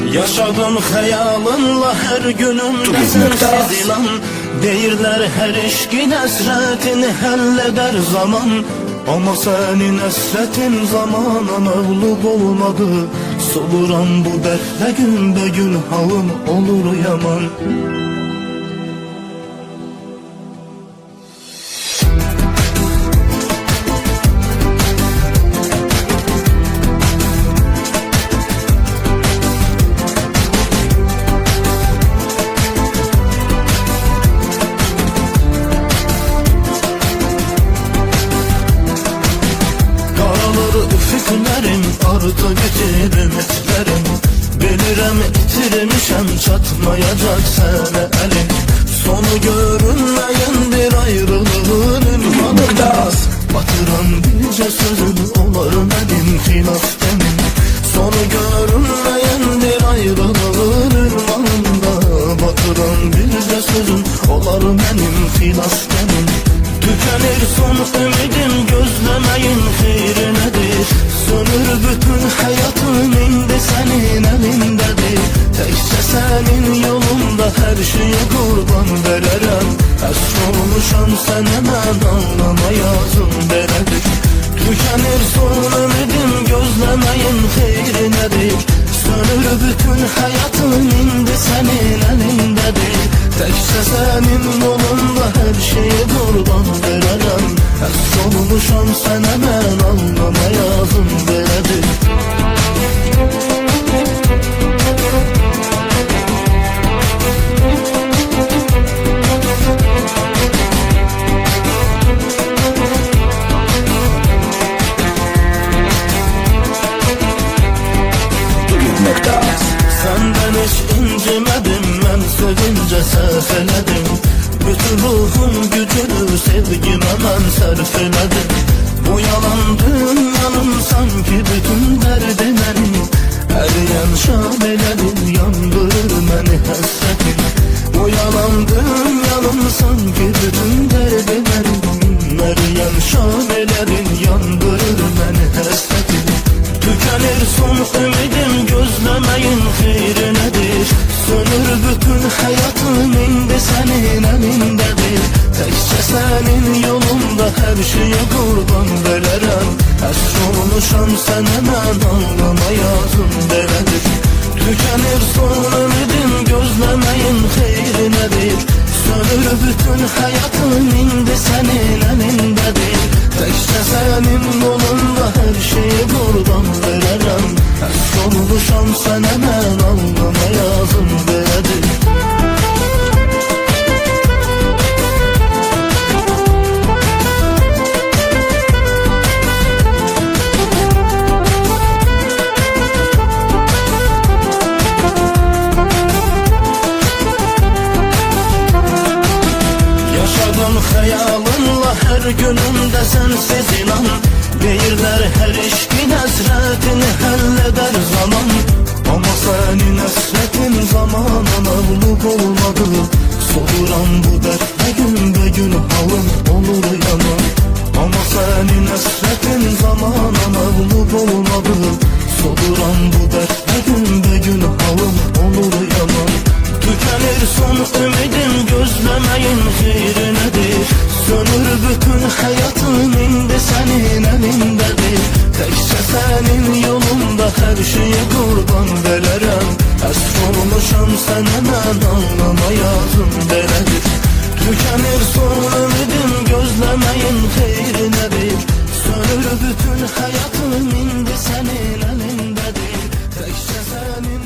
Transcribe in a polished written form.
Yaşadım xəyalınla hər günümdə sənsiz ilan. Deyirlər hər eşqin əsrətini həll edər zaman. Ama sənin əsrətin zamana məğlub olmadı. Soluram bu dərdlə günbəgün halım olur yaman. Üfüqlərim, ardı getirdim etlərim. Bilirəm itirmişəm, çatmayacaq sənə əlim. Sonu görünməyəndir ayrılığın ünvanında. Batıran bircə sözün olar mənim xilaf demin. Sonu görünməyəndir ayrılığın ünvanında. Batıran bircə sözün olar mənim xilaf demin. Tükenir son ümidim, gözlemeyin xeyri nedir? Sönür bütün hayatım, indi senin elindedir. Tekçe senin yolunda her şeye kurban vererem. Əsr olmuşam sənə mən anlama yazım belədir. Tükenir son ümidim, gözlemeyin xeyri nedir? Sönür bütün hayatım, indi senin elindedir. Tekçe senin yolunda her şeye kurban vererem. Əsr olmuşam sənə mən anlama yazım belədir. Səndən heç incimədim, mən sevince səhv elədim. Bütün ruhum gücünü sevgimə mən sərf elədim. Bu yalan dünyanın sanki bütün dərdi mənim. Əriyən şabelədir, yandırır məni həsrətim. Bu yalan dünyanın sanki bütün dərdi mənim. Əriyən şabelədir, yandırır məni həsrətim. Tükenir son ümidim, gözlemeyin xeyri nedir? Sönür bütün hayatım, indi senin elindedir. Tekçe senin yolunda her şeye kurban vererem. Əsr olmuşam sənə mən anlama yazım belədir. Tükenir son ümidim, gözlemeyin xeyri nedir? Sönür bütün hayatım, indi senin elindedir. Tekçe senin yolunda her şeye kurban vererem. Əsr olmuşam sənə mən anlama yazım belədir. Yaşadım xəyalınla hər günümdə sənsiz inan. Deyirlər hər eşqin əsrətini həll edər zaman. Ama sənin əsrətin zamana məğlub olmadı. Soluram bu dərdlə günbəgün halım olur yaman. Ama sənin əsrətin zamana məğlub olmadı. Soluram bu dərdlə günbəgün halım olur yaman. Tükenir son ümidim, gözlemeyin xeyri nedir? Sönür bütün hayatım, indi senin elindedir. Tekçe senin yolunda her şeye kurban vererem. Əsr olmuşam sənə mən anlama yazım belədir. Tükenir son ümidim, gözlemeyin xeyri nedir? Sönür bütün hayatım, indi senin elindedir. Tekçe senin